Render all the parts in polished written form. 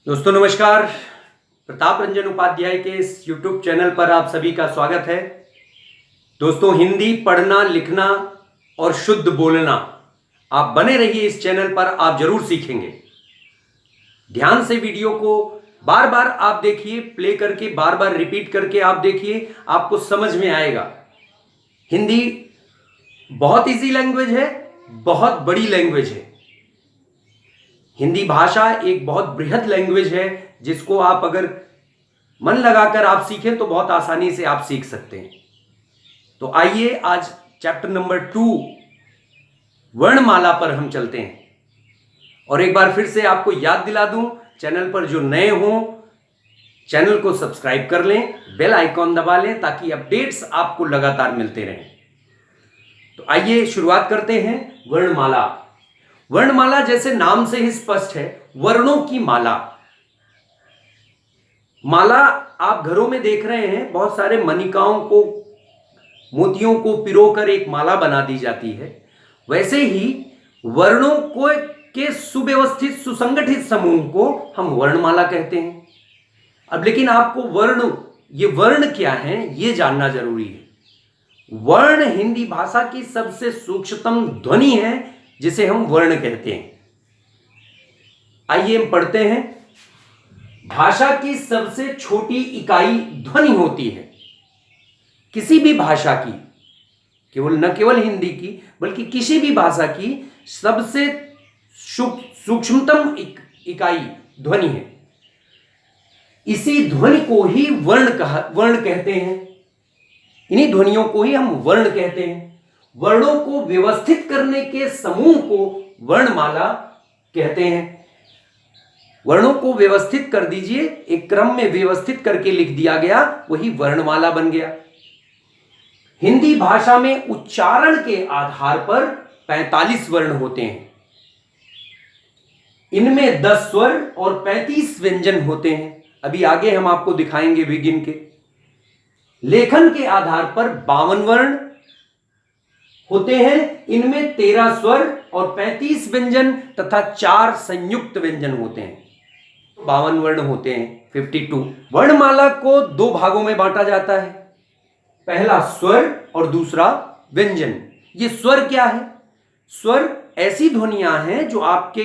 दोस्तों नमस्कार। प्रताप रंजन उपाध्याय के इस YouTube चैनल पर आप सभी का स्वागत है। दोस्तों हिंदी पढ़ना लिखना और शुद्ध बोलना आप बने रहिए इस चैनल पर, आप जरूर सीखेंगे। ध्यान से वीडियो को बार बार आप देखिए, प्ले करके बार बार रिपीट करके आप देखिए, आपको समझ में आएगा। हिंदी बहुत इजी लैंग्वेज है, बहुत बड़ी लैंग्वेज है। हिंदी भाषा एक बहुत बृहद लैंग्वेज है जिसको आप अगर मन लगाकर आप सीखें तो बहुत आसानी से आप सीख सकते हैं। तो आइए आज चैप्टर नंबर 2 वर्णमाला पर हम चलते हैं। और एक बार फिर से आपको याद दिला दूं, चैनल पर जो नए हों चैनल को सब्सक्राइब कर लें, बेल आइकॉन दबा लें ताकि अपडेट्स आपको लगातार मिलते रहें। तो आइए शुरुआत करते हैं। वर्णमाला। वर्णमाला जैसे नाम से ही स्पष्ट है, वर्णों की माला। माला आप घरों में देख रहे हैं, बहुत सारे मणिकाओं को, मोतियों को पिरोकर एक माला बना दी जाती है। वैसे ही वर्णों को के सुव्यवस्थित सुसंगठित समूह को हम वर्णमाला कहते हैं। अब लेकिन आपको ये वर्ण क्या है ये जानना जरूरी है। वर्ण हिंदी भाषा की सबसे सूक्ष्मतम ध्वनि है जिसे हम वर्ण कहते हैं। आइए हम पढ़ते हैं। भाषा की सबसे छोटी इकाई ध्वनि होती है। किसी भी भाषा की, न केवल हिंदी की बल्कि किसी भी भाषा की सबसे सूक्ष्मतम इकाई ध्वनि है। इसी ध्वनि को ही वर्ण कहते हैं। इन्हीं ध्वनियों को ही हम वर्ण कहते हैं। वर्णों को व्यवस्थित करने के समूह को वर्णमाला कहते हैं। वर्णों को व्यवस्थित कर दीजिए, एक क्रम में व्यवस्थित करके लिख दिया गया, वही वर्णमाला बन गया। हिंदी भाषा में उच्चारण के आधार पर 45 वर्ण होते हैं। इनमें 10 स्वर और 35 व्यंजन होते हैं। अभी आगे हम आपको दिखाएंगे विगिन के। लेखन के आधार पर 52 वर्ण होते हैं। इनमें 13 स्वर और 35 व्यंजन तथा 4 संयुक्त व्यंजन होते हैं। 52 वर्ण होते हैं, 52। वर्णमाला को 2 भागों में बांटा जाता है, पहला स्वर और दूसरा व्यंजन। ये स्वर क्या है? स्वर ऐसी ध्वनियां हैं जो आपके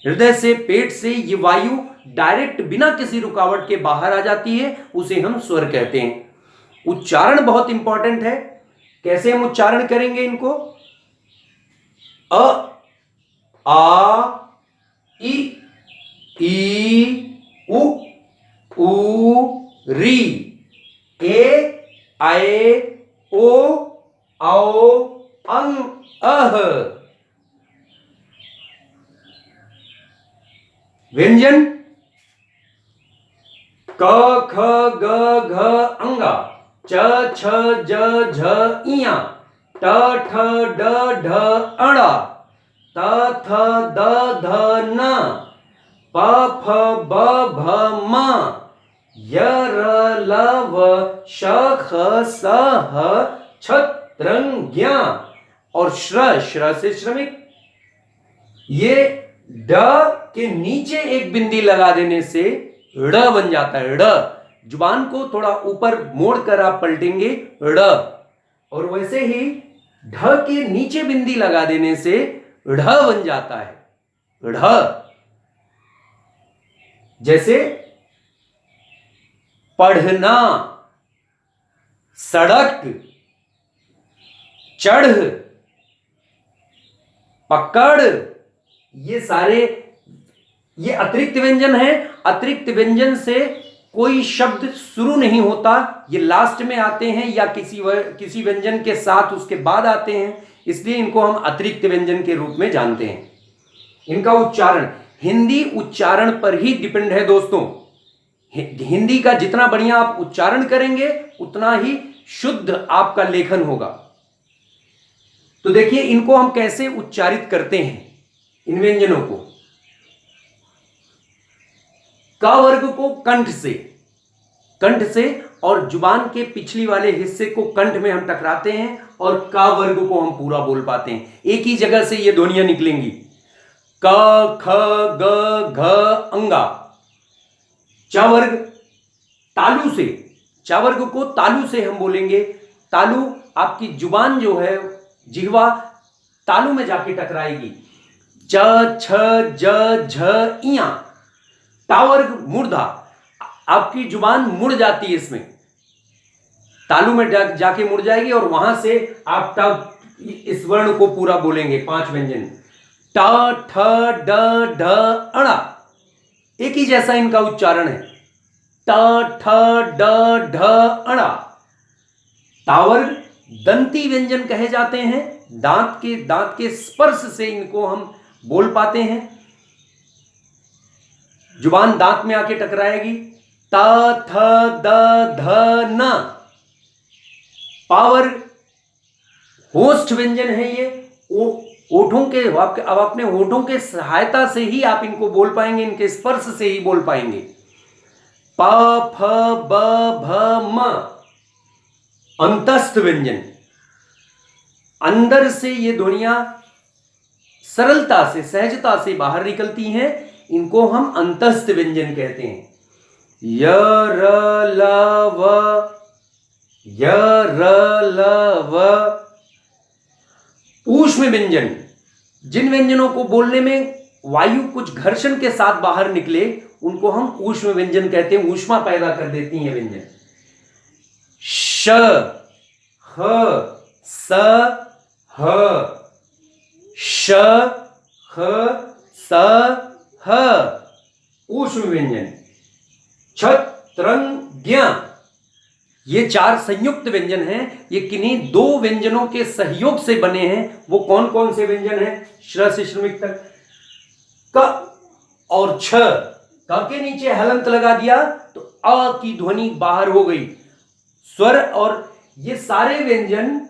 हृदय से, पेट से ये वायु डायरेक्ट बिना किसी रुकावट के बाहर आ जाती है, उसे हम स्वर कहते हैं। उच्चारण बहुत इंपॉर्टेंट है। कैसे हम उच्चारण करेंगे इनको? अ, आ, ई, उ, री, ए, आए, ओ, औ, अं, अह। व्यंजन क, ख, ग, घ, अंगा, च, छ, ज, झ, इया, ट, ठ, ड, ढ, अड़ा, त, थ, द, ध, न, प, फ, ब, भ, म, य, र, ल, व, श, ख, स, ह, छ, त्रंग, ज्ञ और श्र से श्रमिक। ये ड के नीचे एक बिंदी लगा देने से ड़ बन जाता है। ड़ जुबान को थोड़ा ऊपर मोड़कर आप पलटेंगे, ड़। और वैसे ही ढ के नीचे बिंदी लगा देने से ढ बन जाता है, ढ। जैसे पढ़ना, सड़क, चढ़, पकड़, ये अतिरिक्त व्यंजन है। अतिरिक्त व्यंजन से कोई शब्द शुरू नहीं होता, ये लास्ट में आते हैं या किसी व्यंजन के साथ उसके बाद आते हैं, इसलिए इनको हम अतिरिक्त व्यंजन के रूप में जानते हैं। इनका उच्चारण हिंदी उच्चारण पर ही डिपेंड है दोस्तों। हिंदी का जितना बढ़िया आप उच्चारण करेंगे उतना ही शुद्ध आपका लेखन होगा। तो देखिए इनको हम कैसे उच्चारित करते हैं, इन व्यंजनों को। क वर्ग को कंठ से और जुबान के पिछली वाले हिस्से को कंठ में हम टकराते हैं और क वर्ग को हम पूरा बोल पाते हैं। एक ही जगह से ये ध्वनियां निकलेंगी। क ख ग घ अंगा। च वर्ग तालु से, च वर्ग को तालु से हम बोलेंगे। तालु आपकी जुबान जो है, जिह्वा तालु में जाके टकराएगी। च छ ज झ इया। टा वर्ग मूर्धा, आपकी जुबान मुड़ जाती है, इसमें तालु में जाके मुड़ जाएगी और वहां से आप टा इस वर्ण को पूरा बोलेंगे। 5 व्यंजन ट ठ ड ढ अणा, एक ही जैसा इनका उच्चारण है। ट ठ ड ढ अणा। तावर्ग दंती व्यंजन कहे जाते हैं, दांत के स्पर्श से इनको हम बोल पाते हैं। जुबान दांत में आके टकराएगी। त थ द ध न। पावर होस्ट व्यंजन है ये, ओठों के, अब अपने होठों के सहायता से ही आप इनको बोल पाएंगे, इनके स्पर्श से ही बोल पाएंगे। प फ ब भ म। अंतस्थ व्यंजन, अंदर से ये ध्वनियां सरलता से, सहजता से बाहर निकलती हैं, इनको हम अंतस्थ व्यंजन कहते हैं। य र ल व, य र ल व। ऊष्म व्यंजन, जिन व्यंजनों को बोलने में वायु कुछ घर्षण के साथ बाहर निकले, उनको हम ऊष्म व्यंजन कहते हैं, ऊष्मा पैदा कर देती हैं व्यंजन। श ह स ह, श ह स ह, ऊष्म व्यंजन। छ त्रंग ज्ञ, ये 4 संयुक्त व्यंजन हैं। ये किन्हीं 2 व्यंजनों के सहयोग से बने हैं। वो कौन कौन से व्यंजन हैं? श्र से श्रमिक तक। क और छ, क के नीचे हलंत लगा दिया तो अ की ध्वनि बाहर हो गई। स्वर, और ये सारे व्यंजन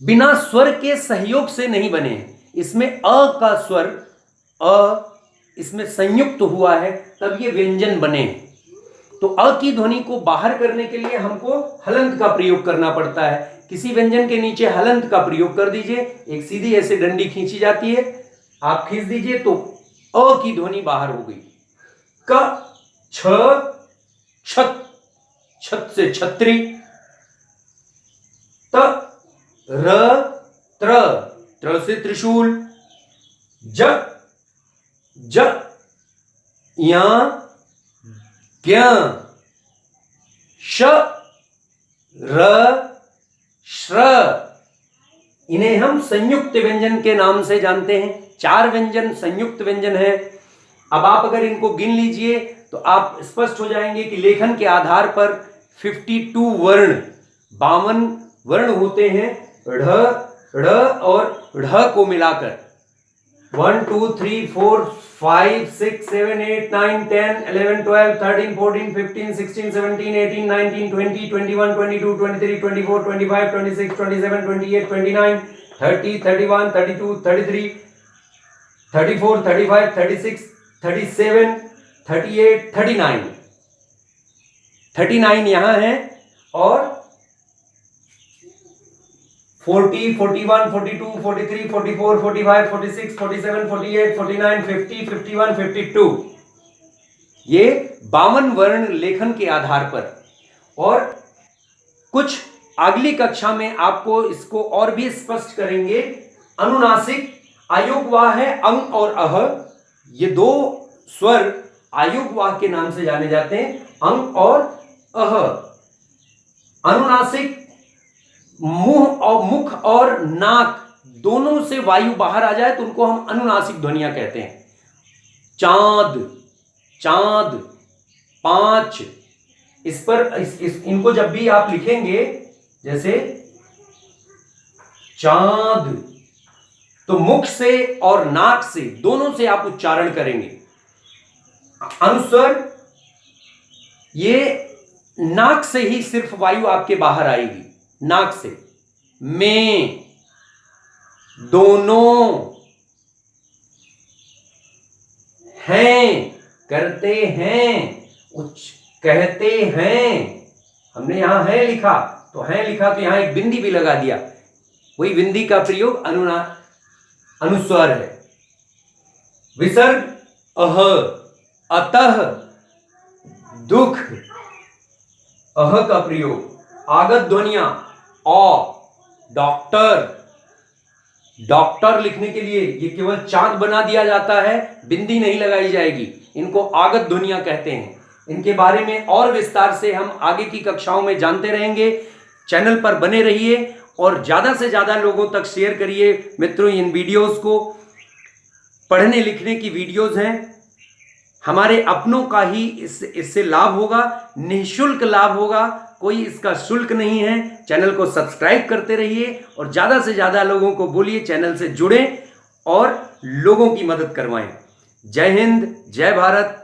बिना स्वर के सहयोग से नहीं बने हैं। इसमें अ का स्वर, अ इसमें संयुक्त हुआ है, तब ये व्यंजन बने हैं। तो अ की ध्वनि को बाहर करने के लिए हमको हलंत का प्रयोग करना पड़ता है। किसी व्यंजन के नीचे हलंत का प्रयोग कर दीजिए, एक सीधी ऐसे डंडी खींची जाती है, आप खींच दीजिए तो अ की ध्वनि बाहर हो गई। क छ छत, छत से छत्री। त र त्र, त्र से त्रिशूल। ज ज या ज्ञ। श र श्र, इन्हें हम संयुक्त व्यंजन के नाम से जानते हैं। 4 व्यंजन संयुक्त व्यंजन है। अब आप अगर इनको गिन लीजिए तो आप स्पष्ट हो जाएंगे कि लेखन के आधार पर 52 वर्ण, 52 वर्ण होते हैं। ढ़, ढ़ और ढ़ को मिलाकर 1 2 3 4 5 6 7 8 9 10 11 12 13 14 15 16 17 18 19 20 21 22 23 24 25 26 27 28 29 30 31 32 33 34 35 36 37 38 39, 39 यहां है, और 40 41 42 43 44 45 46 47 48 49 50 51 52, ये 52 वर्ण लेखन के आधार पर। और कुछ अगली कक्षा में आपको इसको और भी स्पष्ट करेंगे। अनुनासिक आयोगवाह है अंग और अह, ये 2 स्वर आयोगवाह के नाम से जाने जाते हैं, अंग और अह। अनुनासिक मुख और नाक दोनों से वायु बाहर आ जाए तो उनको हम अनुनासिक ध्वनियां कहते हैं। चांद, चांद, 5, इस पर इनको जब भी आप लिखेंगे, जैसे चांद, तो मुख से और नाक से दोनों से आप उच्चारण करेंगे। अनुस्वर, ये नाक से ही सिर्फ वायु आपके बाहर आएगी, नाक से। में, दोनों, हैं, करते हैं, कहते हैं। हमने यहां है लिखा तो है लिखा, तो यहां एक बिंदी भी लगा दिया, वही बिंदी का प्रयोग अनुस्वर है। विसर्ग अह, अतः, दुख, अह का प्रयोग, आगत ध्वनियां औ, डॉक्टर, डॉक्टर लिखने के लिए ये केवल चांद बना दिया जाता है, बिंदी नहीं लगाई जाएगी, इनको आगत ध्वनियां कहते हैं। इनके बारे में और विस्तार से हम आगे की कक्षाओं में जानते रहेंगे। चैनल पर बने रहिए और ज्यादा से ज्यादा लोगों तक शेयर करिए। मित्रों, इन वीडियोस को पढ़ने लिखने की वीडियोस हैं, हमारे अपनों का ही इससे लाभ होगा, निःशुल्क लाभ होगा, कोई इसका शुल्क नहीं है। चैनल को सब्सक्राइब करते रहिए और ज्यादा से ज्यादा लोगों को बोलिए चैनल से जुड़ें और लोगों की मदद करवाएं। जय हिंद, जय भारत।